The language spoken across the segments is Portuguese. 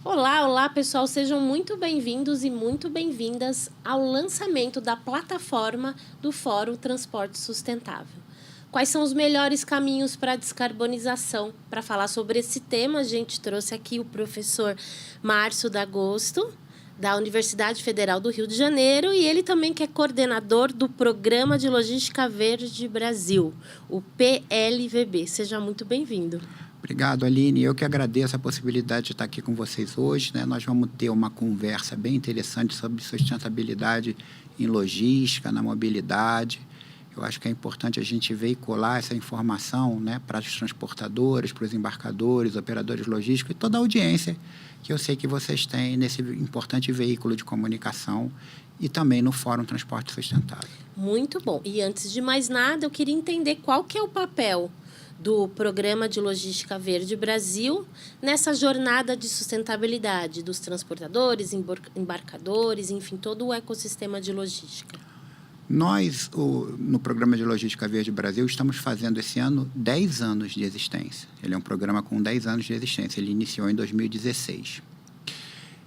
Olá, olá pessoal, sejam muito bem-vindos e muito bem-vindas ao lançamento da plataforma do Fórum Transporte Sustentável. Quais são os melhores caminhos para a descarbonização? Para falar sobre esse tema, a gente trouxe aqui o professor Márcio D'Agosto, da Universidade Federal do Rio de Janeiro, e ele também que é coordenador do Programa de Logística Verde Brasil, o PLVB. Seja muito bem-vindo. Obrigado, Aline. Eu que agradeço a possibilidade de estar aqui com vocês hoje, né? Nós vamos ter uma conversa bem interessante sobre sustentabilidade em logística, na mobilidade. Eu acho que é importante a gente veicular essa informação, né, para os transportadores, para os embarcadores, operadores logísticos e toda a audiência que eu sei que vocês têm nesse importante veículo de comunicação e também no Fórum Transporte Sustentável. Muito bom. E antes de mais nada, eu queria entender qual que é o papel do Programa de Logística Verde Brasil nessa jornada de sustentabilidade dos transportadores, embarcadores, enfim, todo o ecossistema de logística. Nós, no Programa de Logística Verde Brasil, estamos fazendo esse ano 10 anos de existência. Ele é um programa com 10 anos de existência. Ele iniciou em 2016.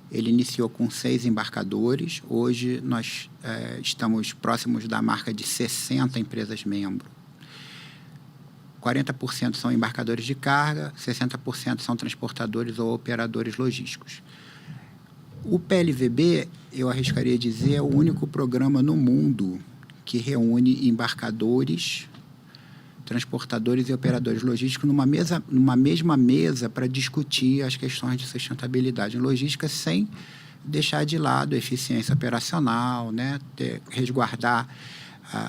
Ele iniciou com 6 embarcadores. Hoje, nós estamos próximos da marca de 60 empresas-membro. 40% são embarcadores de carga, 60% são transportadores ou operadores logísticos. O PLVB, eu arriscaria dizer, é o único programa no mundo que reúne embarcadores, transportadores e operadores logísticos numa mesma mesa para discutir as questões de sustentabilidade em logística sem deixar de lado a eficiência operacional, né? Resguardar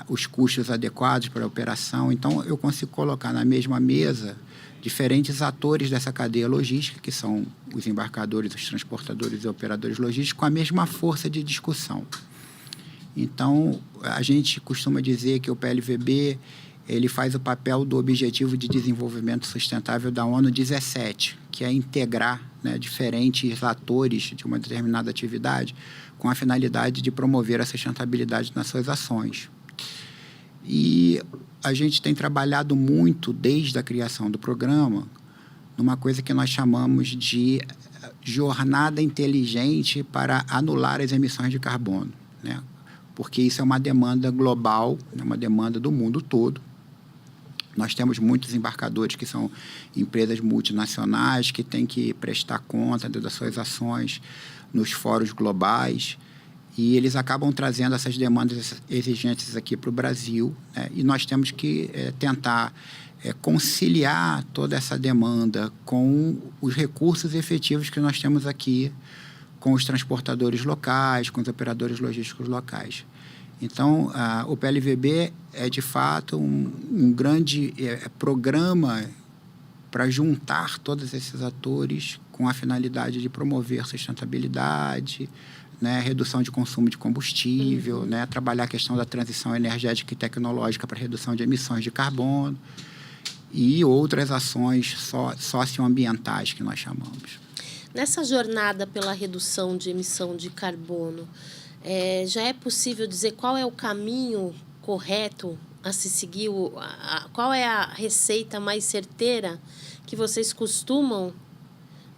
os custos adequados para a operação. Então, eu consigo colocar na mesma mesa diferentes atores dessa cadeia logística, que são os embarcadores, os transportadores e operadores logísticos, com a mesma força de discussão. Então, a gente costuma dizer que o PLVB ele faz o papel do Objetivo de Desenvolvimento Sustentável da ONU 17, que é integrar, né, diferentes atores de uma determinada atividade com a finalidade de promover a sustentabilidade nas suas ações. E a gente tem trabalhado muito, desde a criação do programa, numa coisa que nós chamamos de jornada inteligente para anular as emissões de carbono, né? Porque isso é uma demanda global, é uma demanda do mundo todo. Nós temos muitos embarcadores que são empresas multinacionais que têm que prestar conta das suas ações nos fóruns globais. E eles acabam trazendo essas demandas exigentes aqui para o Brasil, né? E nós temos que tentar conciliar toda essa demanda com os recursos efetivos que nós temos aqui, com os transportadores locais, com os operadores logísticos locais. Então, o PLVB é, de fato, um grande programa para juntar todos esses atores com a finalidade de promover sustentabilidade, né, redução de consumo de combustível, né, trabalhar a questão da transição energética e tecnológica para redução de emissões de carbono e outras ações socioambientais que nós chamamos. Nessa jornada pela redução de emissão de carbono, já é possível dizer qual é o caminho correto a se seguir? Qual é a receita mais certeira que vocês costumam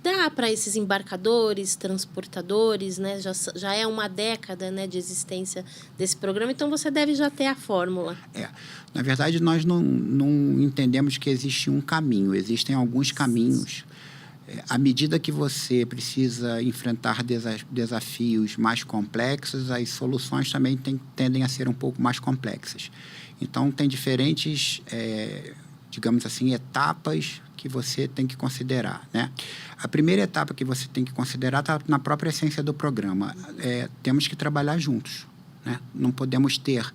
dar para esses embarcadores, transportadores, né? Já é uma década, né, de existência desse programa, então você deve já ter a fórmula. Na verdade, nós não entendemos que existe um caminho, existem alguns caminhos. À medida que você precisa enfrentar desafios mais complexos, as soluções também tendem a ser um pouco mais complexas. Então, tem diferentes, digamos assim, etapas que você tem que considerar, né? A primeira etapa que você tem que considerar está na própria essência do programa. Temos que trabalhar juntos, né? Não podemos ter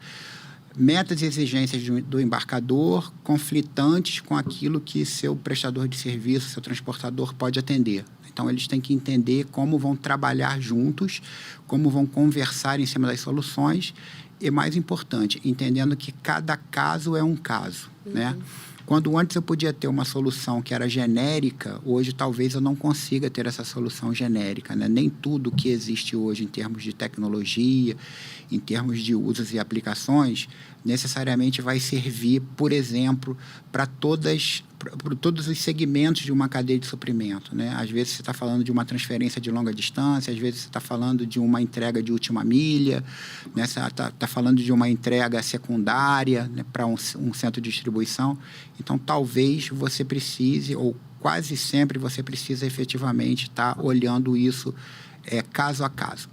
metas e exigências do embarcador conflitantes com aquilo que seu prestador de serviço, seu transportador pode atender. Então, eles têm que entender como vão trabalhar juntos, como vão conversar em cima das soluções e, mais importante, entendendo que cada caso é um caso, né? Quando antes eu podia ter uma solução que era genérica, hoje talvez eu não consiga ter essa solução genérica, né? Nem tudo que existe hoje em termos de tecnologia, em termos de usos e aplicações, necessariamente vai servir, por exemplo, para todos os segmentos de uma cadeia de suprimento, né? Às vezes você está falando de uma transferência de longa distância, às vezes você está falando de uma entrega de última milha, né? Você está falando de uma entrega secundária, né, para um centro de distribuição. Então, talvez você precise, ou quase sempre você precisa efetivamente estar olhando isso caso a caso.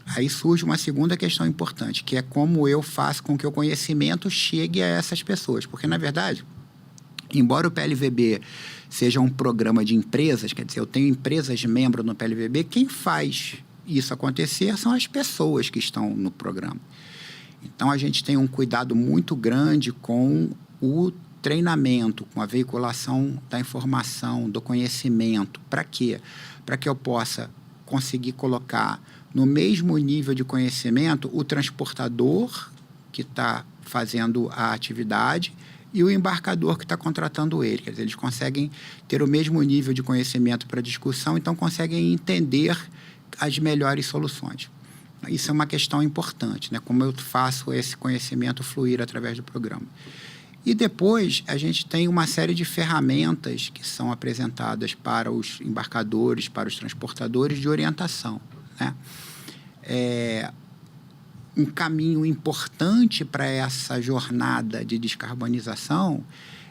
Aí surge uma segunda questão importante, que é como eu faço com que o conhecimento chegue a essas pessoas. Porque, na verdade, embora o PLVB seja um programa de empresas, quer dizer, eu tenho empresas membro no PLVB, quem faz isso acontecer são as pessoas que estão no programa. Então, a gente tem um cuidado muito grande com o treinamento, com a veiculação da informação, do conhecimento. Para quê? Para que eu possa conseguir colocar no mesmo nível de conhecimento o transportador que está fazendo a atividade e o embarcador que está contratando ele. Quer dizer, eles conseguem ter o mesmo nível de conhecimento para discussão, então conseguem entender as melhores soluções. Isso é uma questão importante, né? Como eu faço esse conhecimento fluir através do programa. E depois a gente tem uma série de ferramentas que são apresentadas para os embarcadores, para os transportadores de orientação, né? Um caminho importante para essa jornada de descarbonização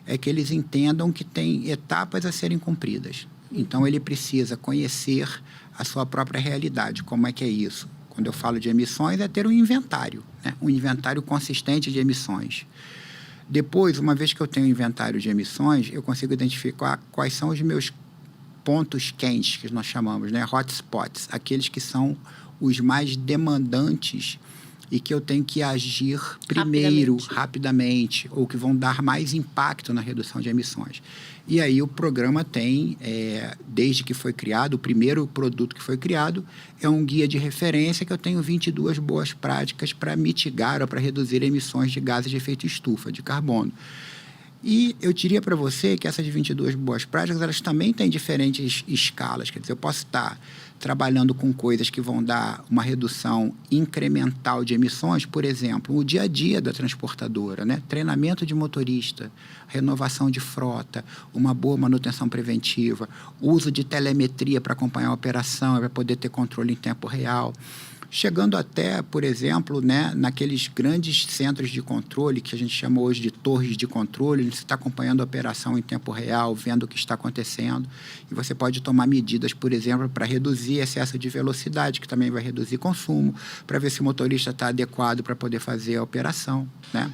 é que eles entendam que tem etapas a serem cumpridas. Então, ele precisa conhecer a sua própria realidade. Como é que é isso? Quando eu falo de emissões, é ter um inventário, né? Um inventário consistente de emissões. Depois, uma vez que eu tenho um inventário de emissões, eu consigo identificar quais são os meus pontos quentes, que nós chamamos, né? Hotspots, aqueles que são os mais demandantes e que eu tenho que agir primeiro, rapidamente, ou que vão dar mais impacto na redução de emissões. E aí o programa tem, desde que foi criado, o primeiro produto que foi criado é um guia de referência que eu tenho 22 boas práticas para mitigar ou para reduzir emissões de gases de efeito estufa, de carbono. E eu diria para você que essas 22 boas práticas, elas também têm diferentes escalas. Quer dizer, eu posso estar trabalhando com coisas que vão dar uma redução incremental de emissões, por exemplo, o dia a dia da transportadora, né? Treinamento de motorista, renovação de frota, uma boa manutenção preventiva, uso de telemetria para acompanhar a operação, para poder ter controle em tempo real. Chegando até, por exemplo, né, naqueles grandes centros de controle, que a gente chama hoje de torres de controle, você está acompanhando a operação em tempo real, vendo o que está acontecendo, e você pode tomar medidas, por exemplo, para reduzir excesso de velocidade, que também vai reduzir consumo, para ver se o motorista está adequado para poder fazer a operação, né?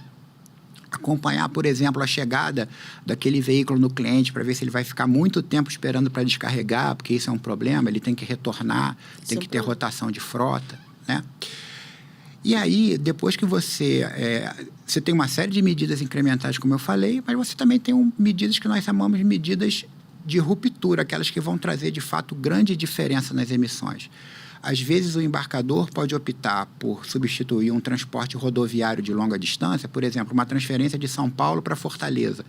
Acompanhar, por exemplo, a chegada daquele veículo no cliente para ver se ele vai ficar muito tempo esperando para descarregar, porque isso é um problema, ele tem que retornar, tem que ter rotação de frota, né? E aí, depois que você tem uma série de medidas incrementais, como eu falei, mas você também tem medidas que nós chamamos de medidas de ruptura, aquelas que vão trazer, de fato, grande diferença nas emissões. Às vezes, o embarcador pode optar por substituir um transporte rodoviário de longa distância, por exemplo, uma transferência de São Paulo para Fortaleza.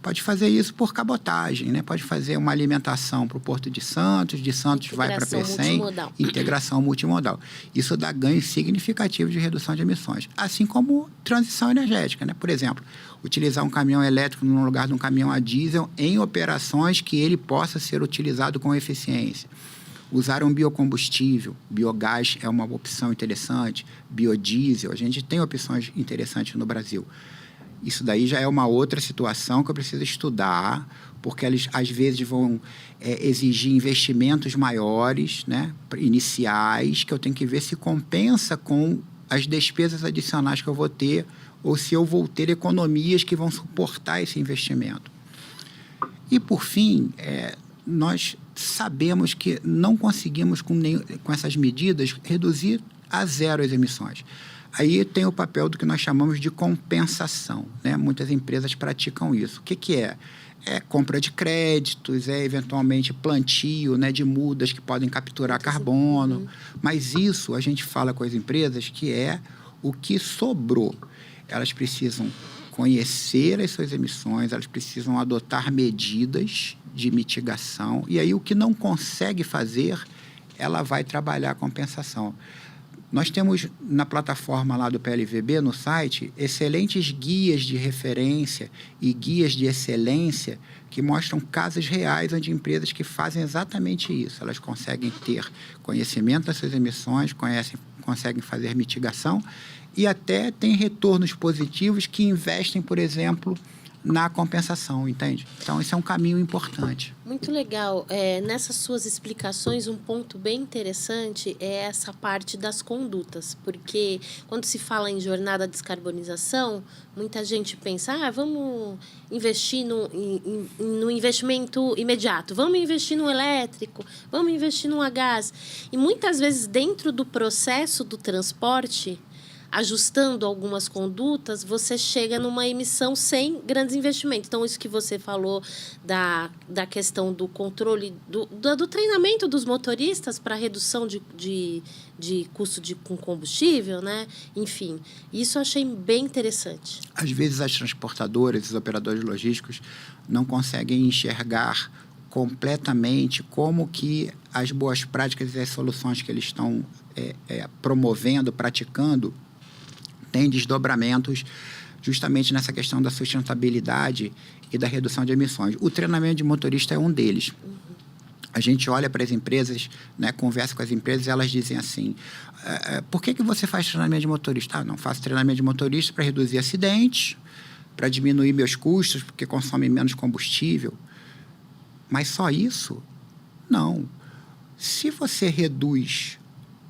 Pode fazer isso por cabotagem, né? Pode fazer uma alimentação para o Porto de Santos vai para Pecém, integração multimodal. Isso dá ganhos significativos de redução de emissões. Assim como transição energética, né? Por exemplo, utilizar um caminhão elétrico no lugar de um caminhão a diesel em operações que ele possa ser utilizado com eficiência. Usar um biocombustível, biogás é uma opção interessante, biodiesel, a gente tem opções interessantes no Brasil. Isso daí já é uma outra situação que eu preciso estudar, porque eles, às vezes, vão exigir investimentos maiores, né, iniciais, que eu tenho que ver se compensa com as despesas adicionais que eu vou ter, ou se eu vou ter economias que vão suportar esse investimento. E, por fim, nós sabemos que não conseguimos, com essas medidas, reduzir a zero as emissões. Aí tem o papel do que nós chamamos de compensação, né? Muitas empresas praticam isso. O que é? É compra de créditos, eventualmente plantio, né, de mudas que podem capturar carbono. Mas isso a gente fala com as empresas que é o que sobrou. Elas precisam conhecer as suas emissões, elas precisam adotar medidas de mitigação. E aí o que não consegue fazer, ela vai trabalhar a compensação. Nós temos na plataforma lá do PLVB, no site, excelentes guias de referência e guias de excelência que mostram casos reais onde empresas que fazem exatamente isso. Elas conseguem ter conhecimento das suas emissões, conseguem fazer mitigação e até têm retornos positivos que investem, por exemplo, na compensação, entende? Então, esse é um caminho importante. Muito legal. Nessas suas explicações, um ponto bem interessante é essa parte das condutas, porque quando se fala em jornada de descarbonização, muita gente pensa, vamos investir no investimento imediato, vamos investir no elétrico, vamos investir no a gás. E muitas vezes, dentro do processo do transporte, ajustando algumas condutas, você chega numa emissão sem grandes investimentos. Então, isso que você falou da questão do controle, do treinamento dos motoristas para redução de custo com combustível, né? Enfim, isso eu achei bem interessante. Às vezes, as transportadoras, os operadores logísticos não conseguem enxergar completamente como que as boas práticas e as soluções que eles estão promovendo, praticando, tem desdobramentos justamente nessa questão da sustentabilidade e da redução de emissões. O treinamento de motorista é um deles. A gente olha para as empresas, né, conversa com as empresas e elas dizem assim, por que você faz treinamento de motorista? Não, faço treinamento de motorista para reduzir acidentes, para diminuir meus custos, porque consome menos combustível. Mas só isso? Não. Se você reduz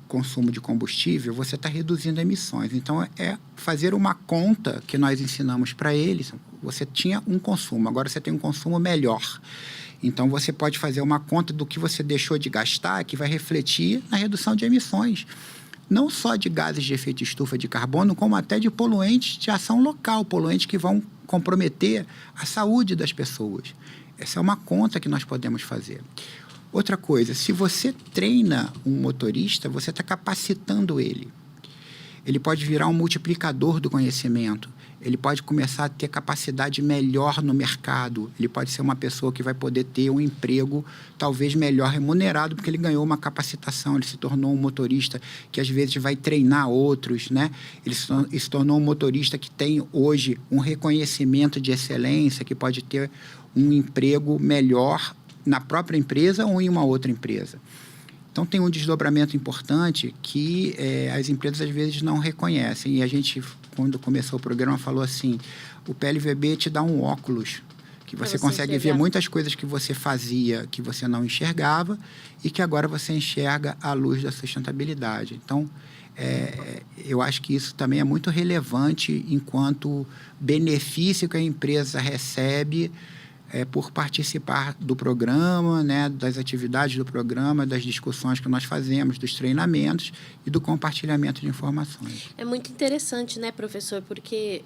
consumo de combustível, você está reduzindo emissões. Então, é fazer uma conta que nós ensinamos para eles. Você tinha um consumo, agora você tem um consumo melhor. Então, você pode fazer uma conta do que você deixou de gastar, que vai refletir na redução de emissões. Não só de gases de efeito estufa de carbono, como até de poluentes de ação local, poluentes que vão comprometer a saúde das pessoas. Essa é uma conta que nós podemos fazer. Outra coisa, se você treina um motorista, você está capacitando ele. Ele pode virar um multiplicador do conhecimento. Ele pode começar a ter capacidade melhor no mercado. Ele pode ser uma pessoa que vai poder ter um emprego talvez melhor remunerado, porque ele ganhou uma capacitação, ele se tornou um motorista que às vezes vai treinar outros, né? Ele se tornou um motorista que tem hoje um reconhecimento de excelência, que pode ter um emprego melhor na própria empresa ou em uma outra empresa. Então, tem um desdobramento importante que as empresas, às vezes, não reconhecem. E a gente, quando começou o programa, falou assim, o PLVB te dá um óculos, que você consegue ver muitas coisas que você fazia, que você não enxergava, e que agora você enxerga à luz da sustentabilidade. Então, eu acho que isso também é muito relevante enquanto benefício que a empresa recebe por participar do programa, né, das atividades do programa, das discussões que nós fazemos, dos treinamentos e do compartilhamento de informações. É muito interessante, né, professor? Porque,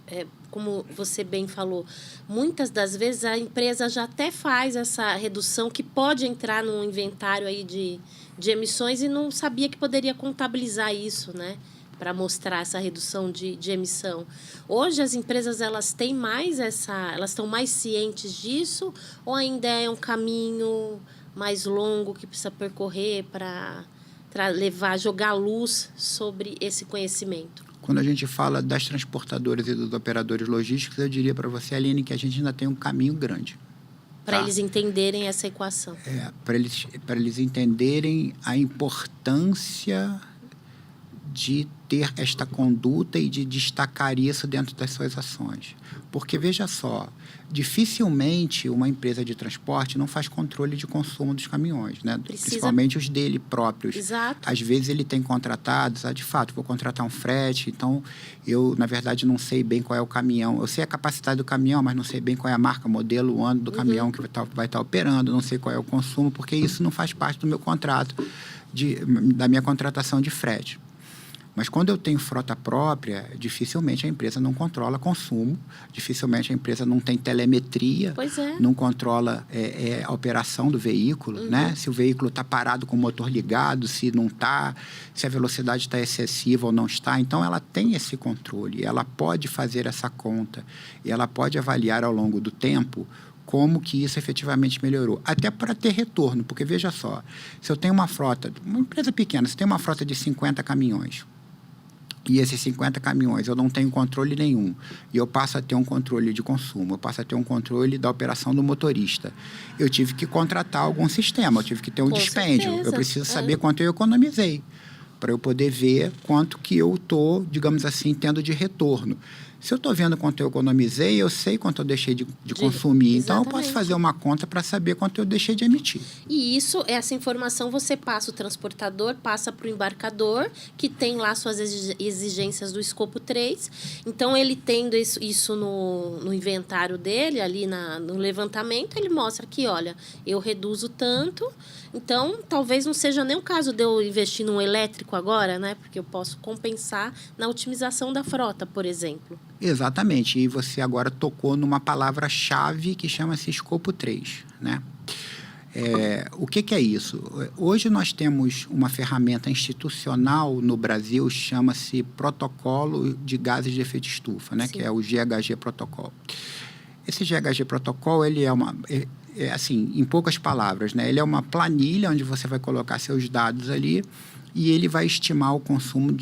como você bem falou, muitas das vezes a empresa já até faz essa redução que pode entrar num inventário aí de emissões e não sabia que poderia contabilizar isso, né? Para mostrar essa redução de emissão. Hoje as empresas elas têm mais elas estão mais cientes disso ou ainda é um caminho mais longo que precisa percorrer para jogar luz sobre esse conhecimento? Quando a gente fala das transportadoras e dos operadores logísticos, eu diria para você, Aline, que a gente ainda tem um caminho grande. Para eles entenderem essa equação. Para eles entenderem a importância de ter esta conduta e de destacar isso dentro das suas ações. Porque, veja só, dificilmente uma empresa de transporte não faz controle de consumo dos caminhões, né? Principalmente os dele próprios. Exato. Às vezes ele tem contratados, de fato, vou contratar um frete, então eu, na verdade, não sei bem qual é o caminhão. Eu sei a capacidade do caminhão, mas não sei bem qual é a marca, modelo, o ano do caminhão que vai estar operando, não sei qual é o consumo, porque isso não faz parte do meu contrato, da minha contratação de frete. Mas quando eu tenho frota própria, dificilmente a empresa não controla consumo, dificilmente a empresa não tem telemetria, não controla a operação do veículo, né? Se o veículo está parado com o motor ligado, se não está, se a velocidade está excessiva ou não está. Então, ela tem esse controle, ela pode fazer essa conta, e ela pode avaliar ao longo do tempo como que isso efetivamente melhorou. Até para ter retorno, porque veja só, se eu tenho uma frota, uma empresa pequena, se tem uma frota de 50 caminhões, e esses 50 caminhões eu não tenho controle nenhum, e eu passo a ter um controle de consumo, eu passo a ter um controle da operação do motorista, eu tive que contratar algum sistema, eu tive que ter um Com dispêndio. certeza. Eu preciso saber quanto eu economizei, para eu poder ver quanto que eu estou, digamos assim, tendo de retorno. Se eu estou vendo quanto eu economizei, eu sei quanto eu deixei de consumir. Então, eu posso Exatamente. fazer uma conta para saber quanto eu deixei de emitir. E essa informação você passa o transportador, passa para o embarcador, que tem lá suas exigências do escopo 3. Então, ele tendo isso no inventário dele, ali no levantamento, ele mostra que, olha, eu reduzo tanto. Então, talvez não seja nem o caso de eu investir num elétrico agora, né? Porque eu posso compensar na otimização da frota, por exemplo. Exatamente. E você agora tocou numa palavra-chave que chama-se escopo 3, né? O que é isso? Hoje nós temos uma ferramenta institucional no Brasil, chama-se Protocolo de Gases de Efeito Estufa, né? Que é o GHG Protocolo. Esse GHG Protocolo, ele assim, em poucas palavras, né? Ele é uma planilha onde você vai colocar seus dados ali e ele vai estimar o consumo,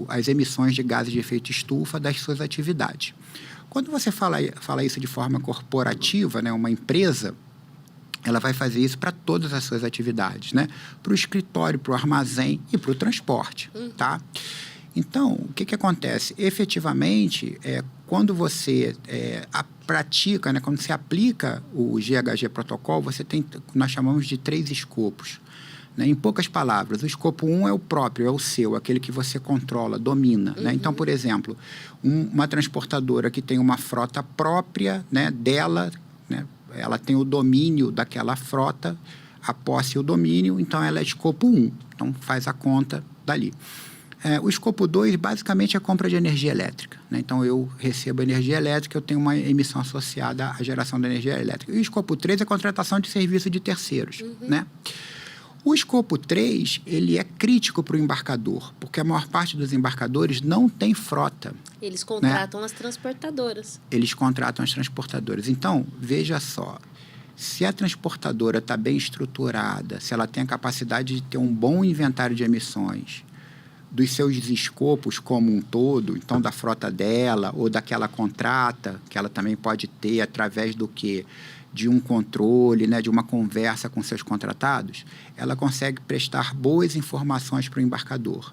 as emissões de gases de efeito estufa das suas atividades. Quando você fala isso de forma corporativa, né? Uma empresa, ela vai fazer isso para todas as suas atividades, né? Para o escritório, para o armazém e para o transporte, tá? Então, o que acontece? Efetivamente, quando você pratica, né, quando você aplica o GHG Protocolo, você tem, nós chamamos de 3 escopos. Né? Em poucas palavras, o escopo 1 é o próprio, é o seu, aquele que você controla, domina. Né? Então, por exemplo, uma transportadora que tem uma frota própria, né, dela, né, ela tem o domínio daquela frota, a posse e o domínio, então ela é escopo 1. Então, faz a conta dali. O escopo 2, basicamente, é a compra de energia elétrica. Né? Então, eu recebo energia elétrica, eu tenho uma emissão associada à geração de energia elétrica. E o escopo 3 é a contratação de serviço de terceiros. Né? O escopo 3, ele é crítico para o embarcador, porque a maior parte dos embarcadores não tem frota. Eles contratam, né, as transportadoras. Eles contratam as transportadoras. Então, veja só, se a transportadora está bem estruturada, se ela tem a capacidade de ter um bom inventário de emissões, dos seus escopos como um todo, então da frota dela ou daquela contrata, que ela também pode ter através do quê? De um controle, né, de uma conversa com seus contratados, ela consegue prestar boas informações para o embarcador.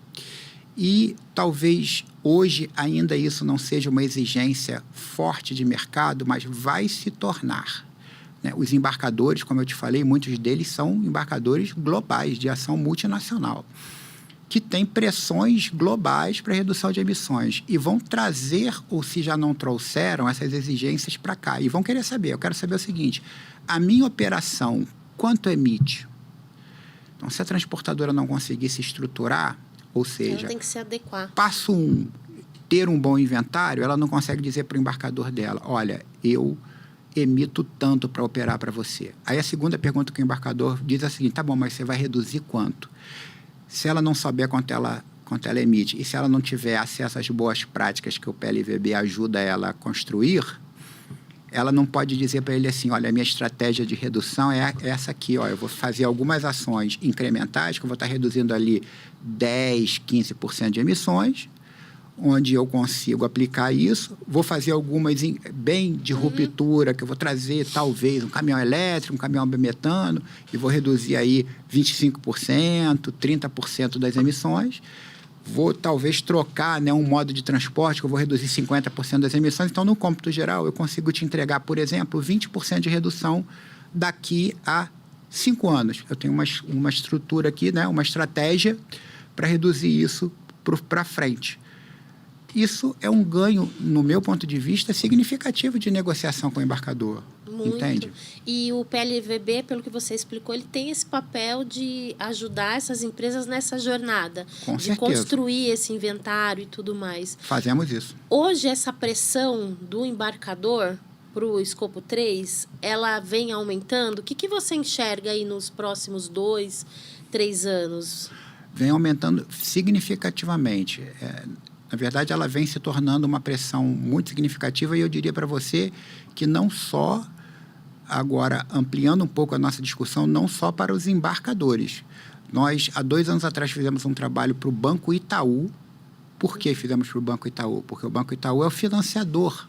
E talvez hoje ainda isso não seja uma exigência forte de mercado, mas vai se tornar. Né? Os embarcadores, como eu te falei, muitos deles são embarcadores globais, de ação multinacional, que têm pressões globais para redução de emissões e vão trazer, ou se já não trouxeram, essas exigências para cá. E vão querer saber, eu quero saber o seguinte, a minha operação, quanto emite? Então, se a transportadora não conseguir se estruturar, ou seja... Ela tem que se adequar. Passo 1, ter um bom inventário, ela não consegue dizer para o embarcador dela, olha, eu emito tanto para operar para você. Aí a segunda pergunta que o embarcador diz é a seguinte, tá bom, mas você vai reduzir quanto? Se ela não souber quanto ela emite e se ela não tiver acesso às boas práticas que o PLVB ajuda ela a construir, ela não pode dizer para ele assim, olha, a minha estratégia de redução é essa aqui, ó, eu vou fazer algumas ações incrementais, que eu vou estar reduzindo ali 10%, 15% de emissões, onde eu consigo aplicar isso, vou fazer algumas bem de ruptura, que eu vou trazer talvez um caminhão elétrico, um caminhão bimetano, e vou reduzir aí 25%, 30% das emissões. Vou talvez trocar, né, um modo de transporte, que eu vou reduzir 50% das emissões. Então, no cômputo geral, eu consigo te entregar, por exemplo, 20% de redução daqui a 5 anos. Eu tenho uma estrutura aqui, né, uma estratégia para reduzir isso para frente. Isso é um ganho, no meu ponto de vista, significativo de negociação com o embarcador. Muito. Entende? E o PLVB, pelo que você explicou, ele tem esse papel de ajudar essas empresas nessa jornada. Com de certeza. Construir esse inventário e tudo mais. Fazemos isso. Hoje, essa pressão do embarcador para o escopo 3, ela vem aumentando? O que você enxerga aí nos próximos 2, 3 anos? Vem aumentando significativamente. Na verdade, ela vem se tornando uma pressão muito significativa e eu diria para você que não só, agora ampliando um pouco a nossa discussão, não só para os embarcadores. Nós, há 2 anos atrás, fizemos um trabalho para o Banco Itaú, Por que fizemos para o Banco Itaú? Porque o Banco Itaú é o financiador.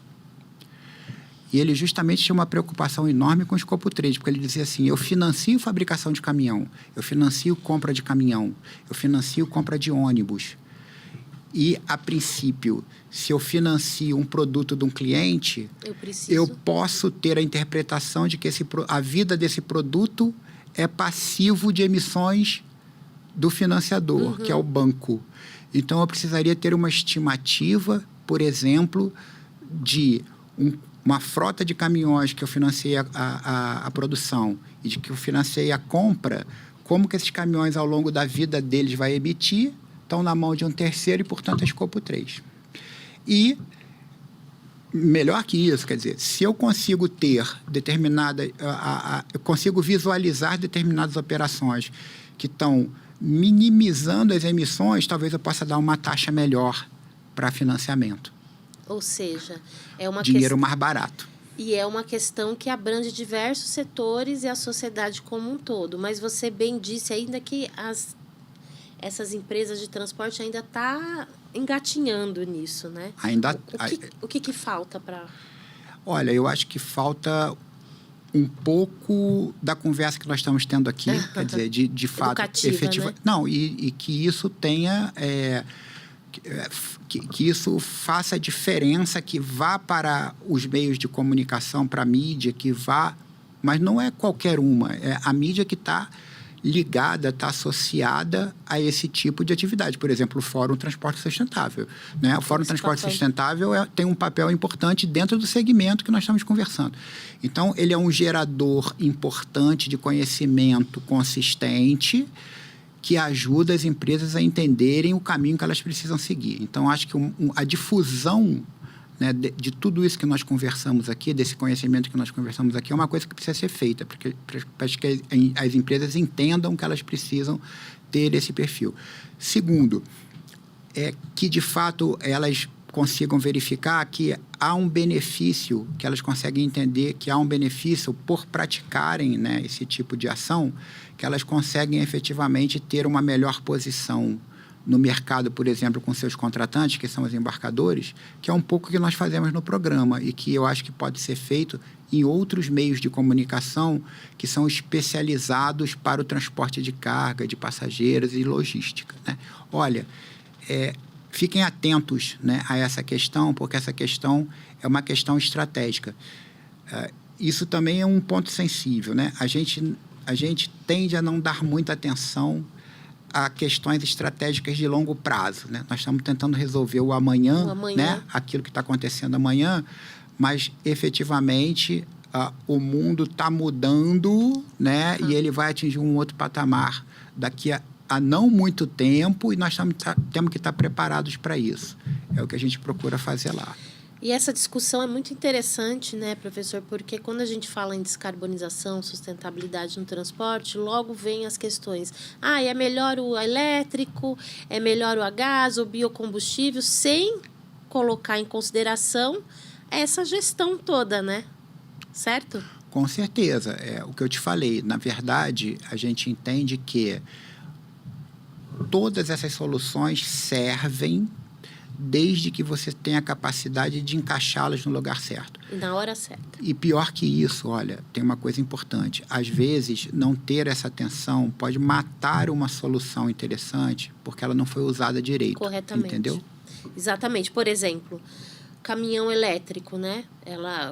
E ele justamente tinha uma preocupação enorme com o escopo 3, porque ele dizia assim, eu financio fabricação de caminhão, eu financio compra de caminhão, eu financio compra de ônibus. E, a princípio, se eu financio um produto de um cliente, eu posso ter a interpretação de que a vida desse produto é passivo de emissões do financiador, que é o banco. Então, eu precisaria ter uma estimativa, por exemplo, de uma frota de caminhões que eu financiei a produção e de que eu financiei a compra, como que esses caminhões, ao longo da vida deles, vai emitir, estão na mão de um terceiro e, portanto, é escopo 3. E, melhor que isso, quer dizer, se eu consigo ter eu consigo visualizar determinadas operações que estão minimizando as emissões, talvez eu possa dar uma taxa melhor para financiamento. Ou seja, é uma dinheiro mais barato. E é uma questão que abrange diversos setores e a sociedade como um todo. Mas você bem disse ainda que essas empresas de transporte ainda estão engatinhando nisso, né? O que falta para... Olha, eu acho que falta um pouco da conversa que nós estamos tendo aqui, quer dizer, de fato, efetiva. Né? Não, e que isso tenha... Que isso faça diferença, que vá para os meios de comunicação, para a mídia, que vá... Mas não é qualquer uma, é a mídia que está ligada, está associada a esse tipo de atividade. Por exemplo, o Fórum Transporte Sustentável. Né? O Fórum Transporte Sustentável tem um papel importante dentro do segmento que nós estamos conversando. Então, ele é um gerador importante de conhecimento consistente que ajuda as empresas a entenderem o caminho que elas precisam seguir. Então, acho que a difusão, né, de tudo isso que nós conversamos aqui, desse conhecimento que nós conversamos aqui, é uma coisa que precisa ser feita, para que as empresas entendam que elas precisam ter esse perfil. Segundo, é que, de fato, elas consigam verificar que há um benefício, que elas conseguem entender que há um benefício por praticarem, né, esse tipo de ação, que elas conseguem efetivamente ter uma melhor posição no mercado, por exemplo, com seus contratantes, que são os embarcadores, que é um pouco o que nós fazemos no programa e que eu acho que pode ser feito em outros meios de comunicação que são especializados para o transporte de carga, de passageiros e logística. Né? Olha, fiquem atentos, né, a essa questão, porque essa questão é uma questão estratégica. Isso também é um ponto sensível. Né? A gente tende a não dar muita atenção a questões estratégicas de longo prazo. Né? Nós estamos tentando resolver o amanhã. Né? Aquilo que está acontecendo amanhã, mas, efetivamente, o mundo está mudando, né? E ele vai atingir um outro patamar daqui a não muito tempo e nós temos que estar preparados para isso. É o que a gente procura fazer lá. E essa discussão é muito interessante, né, professor? Porque quando a gente fala em descarbonização, sustentabilidade no transporte, logo vem as questões. É melhor o elétrico, é melhor o a gás, o biocombustível, sem colocar em consideração essa gestão toda, né? Certo? Com certeza. É o que eu te falei. Na verdade, a gente entende que todas essas soluções servem desde que você tenha a capacidade de encaixá-las no lugar certo. E na hora certa. E pior que isso, olha, tem uma coisa importante. Às vezes, não ter essa atenção pode matar uma solução interessante porque ela não foi usada direito. Corretamente. Entendeu? Exatamente. Por exemplo, caminhão elétrico, né?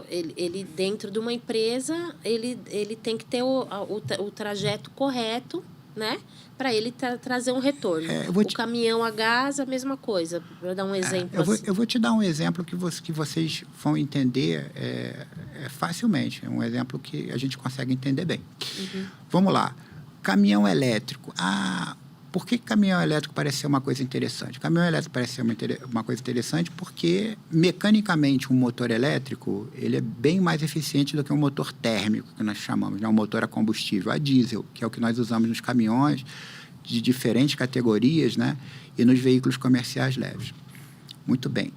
Ele dentro de uma empresa, ele tem que ter o trajeto correto, né? Para ele trazer um retorno. O caminhão a gás, a mesma coisa, para dar um exemplo. Eu vou te dar um exemplo que vocês vão entender facilmente. É um exemplo que a gente consegue entender bem. Uhum. Vamos lá. Caminhão elétrico. Por que caminhão elétrico parece ser uma coisa interessante? Caminhão elétrico parece ser uma coisa interessante porque, mecanicamente, um motor elétrico ele é bem mais eficiente do que um motor térmico, que nós chamamos, né? Um motor a combustível, a diesel, que é o que nós usamos nos caminhões de diferentes categorias, né? E nos veículos comerciais leves. Muito bem.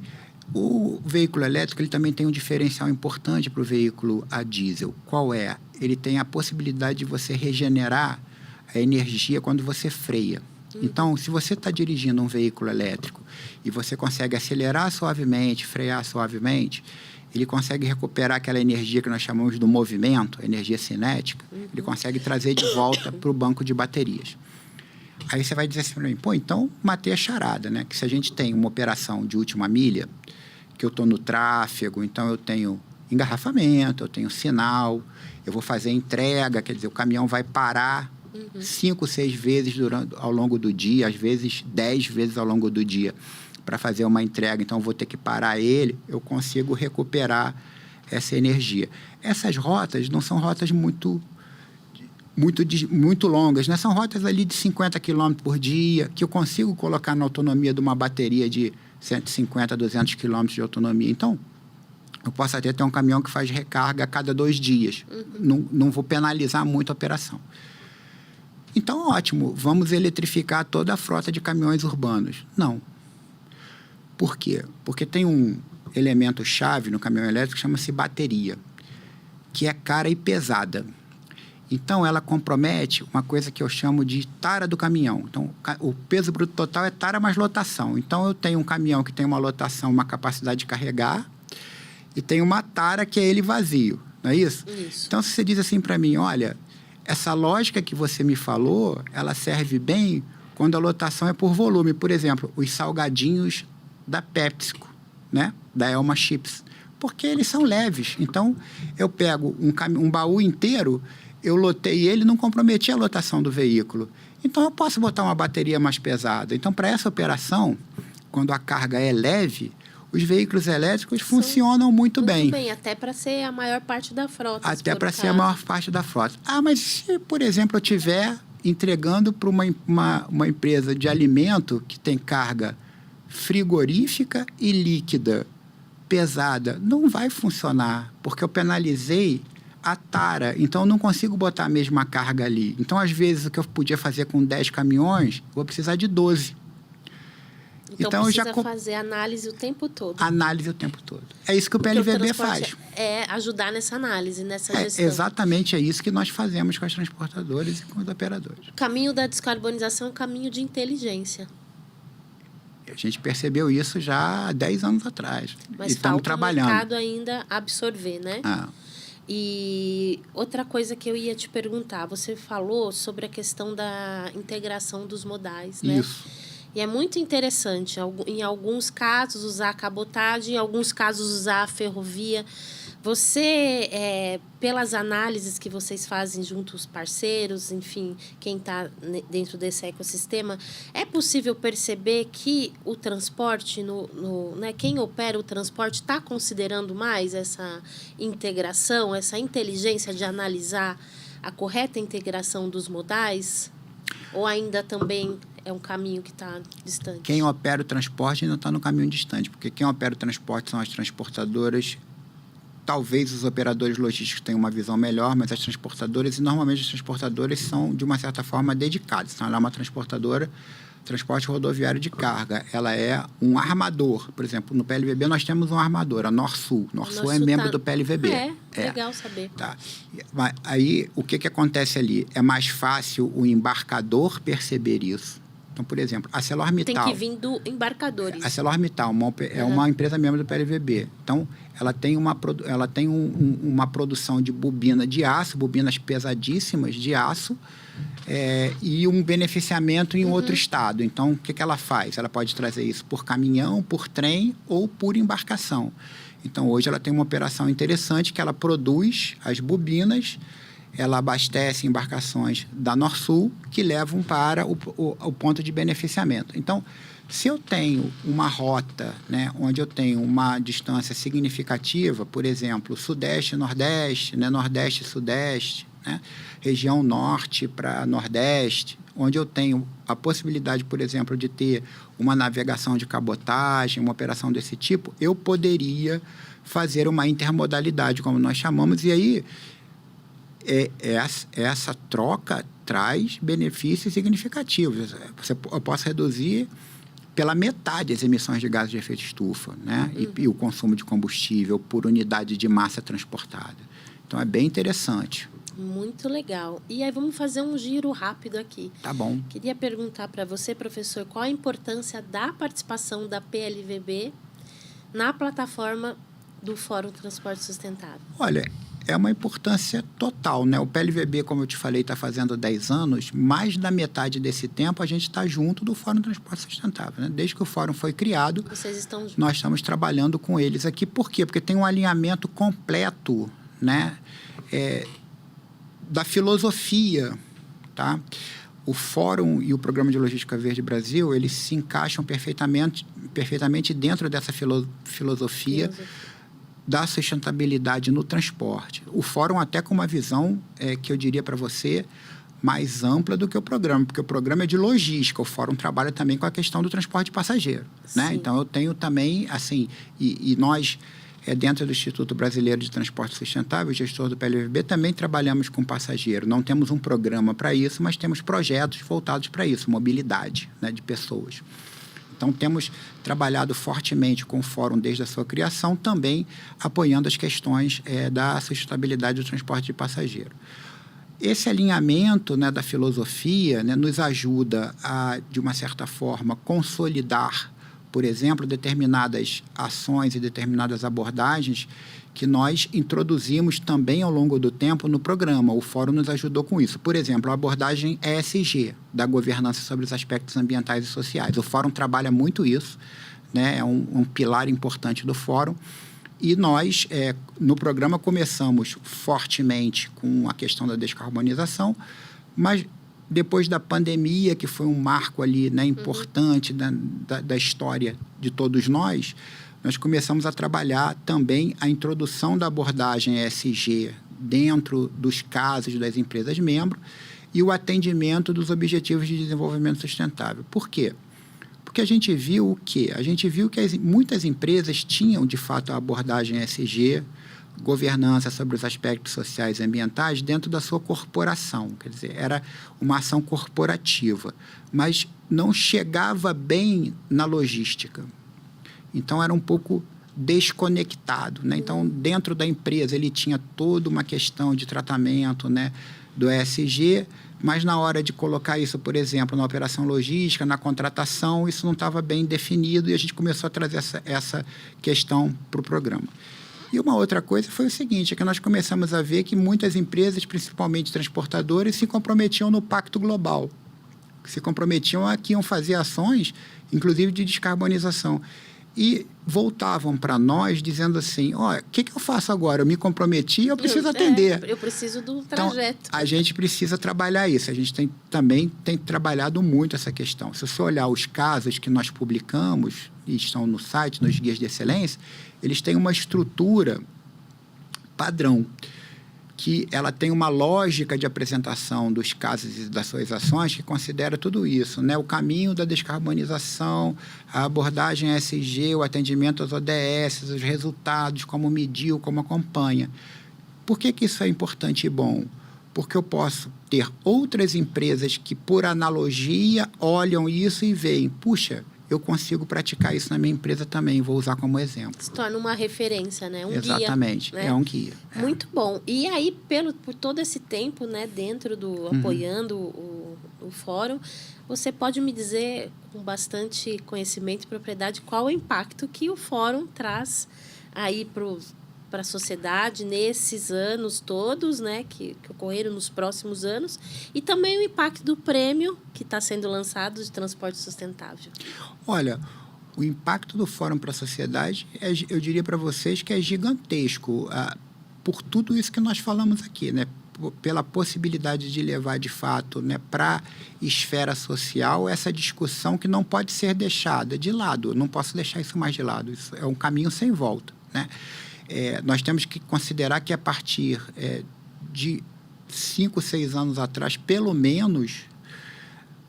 O veículo elétrico ele também tem um diferencial importante para o veículo a diesel. Qual é? Ele tem a possibilidade de você regenerar a energia quando você freia. Então, se você está dirigindo um veículo elétrico e você consegue acelerar suavemente, frear suavemente, ele consegue recuperar aquela energia que nós chamamos do movimento, energia cinética, ele consegue trazer de volta para o banco de baterias. Aí você vai dizer assim para mim, pô, então matei a charada, né? Que se a gente tem uma operação de última milha, que eu estou no tráfego, então eu tenho engarrafamento, eu tenho sinal, eu vou fazer entrega, quer dizer, o caminhão vai parar 5, 6 vezes ao longo do dia, às vezes 10 vezes ao longo do dia, para fazer uma entrega, então eu vou ter que parar ele, eu consigo recuperar essa energia. Essas rotas não são rotas muito longas, né? São rotas ali de 50 km por dia, que eu consigo colocar na autonomia de uma bateria de 150, 200 km de autonomia. Então, eu posso até ter um caminhão que faz recarga a cada 2 dias. Não vou penalizar muito a operação. Então, ótimo, vamos eletrificar toda a frota de caminhões urbanos. Não. Por quê? Porque tem um elemento-chave no caminhão elétrico que chama-se bateria, que é cara e pesada. Então, ela compromete uma coisa que eu chamo de tara do caminhão. Então, o peso bruto total é tara mais lotação. Então, eu tenho um caminhão que tem uma lotação, uma capacidade de carregar, e tem uma tara que é ele vazio, não é isso? Isso. Então, se você diz assim para mim, olha, essa lógica que você me falou, ela serve bem quando a lotação é por volume. Por exemplo, os salgadinhos da PepsiCo, né? Da Elma Chips, porque eles são leves. Então, eu pego um baú inteiro, eu lotei ele, não comprometi a lotação do veículo. Então, eu posso botar uma bateria mais pesada. Então, para essa operação, quando a carga é leve, os veículos elétricos funcionam muito bem. Até para ser a maior parte da frota. Até para ser a maior parte da frota. Ah, mas se, por exemplo, eu estiver entregando para uma empresa de alimento que tem carga frigorífica e líquida pesada, não vai funcionar, porque eu penalizei a tara, então eu não consigo botar a mesma carga ali. Então, às vezes, o que eu podia fazer com 10 caminhões, vou precisar de 12. Então precisa fazer análise o tempo todo. Análise o tempo todo. É isso que o PLVB faz. É ajudar nessa análise, nessa gestão. Exatamente, é isso que nós fazemos com as transportadoras e com os operadores. O caminho da descarbonização é um caminho de inteligência. A gente percebeu isso já há 10 anos atrás. Mas estamos trabalhando. O mercado ainda absorver, né? E outra coisa que eu ia te perguntar, você falou sobre a questão da integração dos modais, né? Isso. E é muito interessante, em alguns casos, usar a cabotagem, em alguns casos, usar a ferrovia. Você, pelas análises que vocês fazem junto aos parceiros, enfim, quem está dentro desse ecossistema, é possível perceber que o transporte, né, quem opera o transporte está considerando mais essa integração, essa inteligência de analisar a correta integração dos modais? Ou ainda também é um caminho que está distante? Quem opera o transporte ainda está no caminho distante, porque quem opera o transporte são as transportadoras. Talvez os operadores logísticos tenham uma visão melhor, mas as transportadoras, e normalmente as transportadoras são, de uma certa forma, dedicadas. Então, ela é uma transportadora, transporte rodoviário de carga. Ela é um armador. Por exemplo, no PLVB nós temos um armador, a Norsul. Norsul é membro do PLVB. Legal saber. Tá. Aí, o que acontece ali? É mais fácil o embarcador perceber isso. Então, por exemplo, a ArcelorMittal... Tem que vir do embarcador. A ArcelorMittal é uma empresa membro do PLVB. Então, ela tem uma produção de bobina de aço, bobinas pesadíssimas de aço, e um beneficiamento em outro estado. Então, o que ela faz? Ela pode trazer isso por caminhão, por trem ou por embarcação. Então, hoje ela tem uma operação interessante que ela produz as bobinas, ela abastece embarcações da Norsul que levam para o ponto de beneficiamento. Então, se eu tenho uma rota, né, onde eu tenho uma distância significativa, por exemplo, Sudeste, Nordeste, né, Nordeste, Sudeste, né, região Norte para Nordeste, onde eu tenho a possibilidade, por exemplo, de ter uma navegação de cabotagem, uma operação desse tipo, eu poderia fazer uma intermodalidade, como nós chamamos, e aí essa troca traz benefícios significativos. Eu posso reduzir pela metade as emissões de gases de efeito estufa, né? E o consumo de combustível por unidade de massa transportada. Então, é bem interessante. Muito legal. E aí vamos fazer um giro rápido aqui. Tá bom. Queria perguntar para você, professor, qual a importância da participação da PLVB na plataforma do Fórum Transporte Sustentável? Olha, é uma importância total, né? O PLVB, como eu te falei, está fazendo 10 anos. Mais da metade desse tempo a gente está junto do Fórum Transporte Sustentável, né? Desde que o Fórum foi criado, Vocês estão juntos. nós estamos trabalhando com eles aqui. Por quê? Porque tem um alinhamento completo, né? Da filosofia, tá? O Fórum e o Programa de Logística Verde Brasil, eles se encaixam perfeitamente dentro dessa filosofia da sustentabilidade no transporte. O Fórum até com uma visão, que eu diria para você, mais ampla do que o programa, porque o programa é de logística, o Fórum trabalha também com a questão do transporte de passageiro, né? Então, eu tenho também, assim, e nós, dentro do Instituto Brasileiro de Transporte Sustentável, gestor do PLVB, também trabalhamos com passageiro. Não temos um programa para isso, mas temos projetos voltados para isso, mobilidade, né, de pessoas. Então, temos trabalhado fortemente com o Fórum desde a sua criação, também apoiando as questões da sustentabilidade do transporte de passageiro. Esse alinhamento, né, da filosofia, né, nos ajuda a, de uma certa forma, consolidar, por exemplo, determinadas ações e determinadas abordagens que nós introduzimos também ao longo do tempo no programa. O Fórum nos ajudou com isso. Por exemplo, a abordagem ESG, da governança sobre os aspectos ambientais e sociais. O Fórum trabalha muito isso, né? É um pilar importante do Fórum. E nós, no programa, começamos fortemente com a questão da descarbonização, mas depois da pandemia, que foi um marco ali, né, importante da história de todos nós começamos a trabalhar também a introdução da abordagem ESG dentro dos casos das empresas membros e o atendimento dos Objetivos de Desenvolvimento Sustentável. Por quê? Porque a gente viu o quê? A gente viu que muitas empresas tinham, de fato, a abordagem ESG, governança sobre os aspectos sociais e ambientais dentro da sua corporação. Quer dizer, era uma ação corporativa, mas não chegava bem na logística. Então, era um pouco desconectado, né? Então, dentro da empresa, ele tinha toda uma questão de tratamento, né, do ESG, mas na hora de colocar isso, por exemplo, na operação logística, na contratação, isso não estava bem definido e a gente começou a trazer essa questão para o programa. E uma outra coisa foi o seguinte, é que nós começamos a ver que muitas empresas, principalmente transportadoras, se comprometiam no Pacto Global, se comprometiam a que iam fazer ações, inclusive de descarbonização. E voltavam para nós dizendo assim, o que eu faço agora? Eu me comprometi, eu preciso atender. Eu preciso do trajeto. Então, a gente precisa trabalhar isso. A gente também tem trabalhado muito essa questão. Se você olhar os casos que nós publicamos, e estão no site, nos guias de excelência, eles têm uma estrutura padrão, que ela tem uma lógica de apresentação dos casos e das suas ações que considera tudo isso, né? O caminho da descarbonização, a abordagem ESG, o atendimento às ODS, os resultados, como mediu, como acompanha. Por que isso é importante e bom? Porque eu posso ter outras empresas que, por analogia, olham isso e veem, puxa, eu consigo praticar isso na minha empresa também, vou usar como exemplo. Se torna uma referência, né? Exatamente, guia, né? É um guia. Muito bom. E aí, por todo esse tempo, né, dentro do apoiando o fórum, você pode me dizer, com bastante conhecimento e propriedade, qual o impacto que o fórum traz aí para a sociedade nesses anos todos, né, que ocorreram nos próximos anos, e também o impacto do prêmio que está sendo lançado de transporte sustentável. Olha, o impacto do Fórum para a sociedade, eu diria para vocês que é gigantesco, por tudo isso que nós falamos aqui, né? Pela possibilidade de levar, de fato, né, para a esfera social essa discussão que não pode ser deixada de lado. Eu não posso deixar isso mais de lado. Isso é um caminho sem volta, né? Nós temos que considerar que a partir de 5, 6 anos atrás, pelo menos,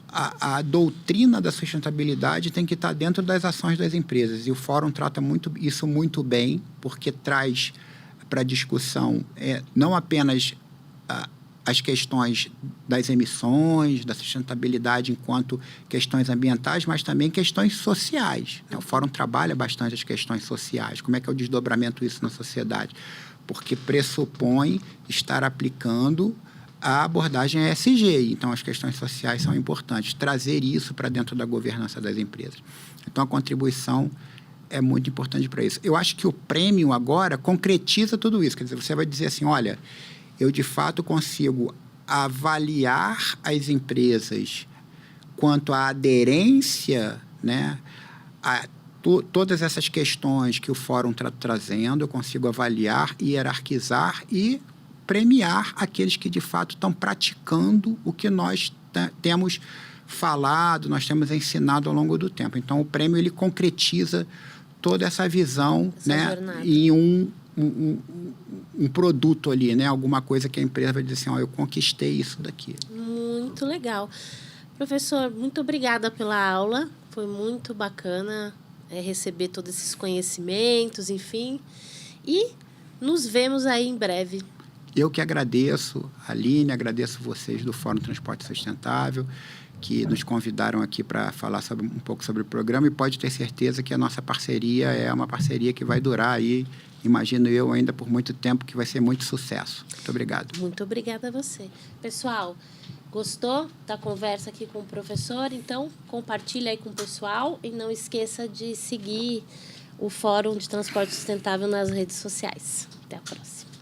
a doutrina da sustentabilidade tem que estar dentro das ações das empresas. E o Fórum trata isso muito bem, porque traz para a discussão não apenas as questões das emissões, da sustentabilidade enquanto questões ambientais, mas também questões sociais. O Fórum trabalha bastante as questões sociais. Como é que é o desdobramento disso na sociedade? Porque pressupõe estar aplicando a abordagem ESG. Então, as questões sociais são importantes. Trazer isso para dentro da governança das empresas. Então, a contribuição é muito importante para isso. Eu acho que o prêmio agora concretiza tudo isso. Quer dizer, você vai dizer assim, olha, eu de fato consigo avaliar as empresas quanto à aderência, né, a todas essas questões que o Fórum está trazendo, eu consigo avaliar, hierarquizar e premiar aqueles que de fato estão praticando o que nós temos falado, nós temos ensinado ao longo do tempo. Então, o prêmio ele concretiza toda essa visão, né, em um produto ali, né, alguma coisa que a empresa vai dizer assim, eu conquistei isso daqui. Muito legal. Professor, muito obrigada pela aula, foi muito bacana receber todos esses conhecimentos, enfim, e nos vemos aí em breve. Eu que agradeço, Aline, agradeço vocês do Fórum Transporte Sustentável, que nos convidaram aqui para falar um pouco sobre o programa, e pode ter certeza que a nossa parceria é uma parceria que vai durar aí, imagino eu, ainda por muito tempo, que vai ser muito sucesso. Muito obrigado. Muito obrigada a você. Pessoal, gostou da conversa aqui com o professor? Então, compartilha aí com o pessoal e não esqueça de seguir o Fórum de Transporte Sustentável nas redes sociais. Até a próxima.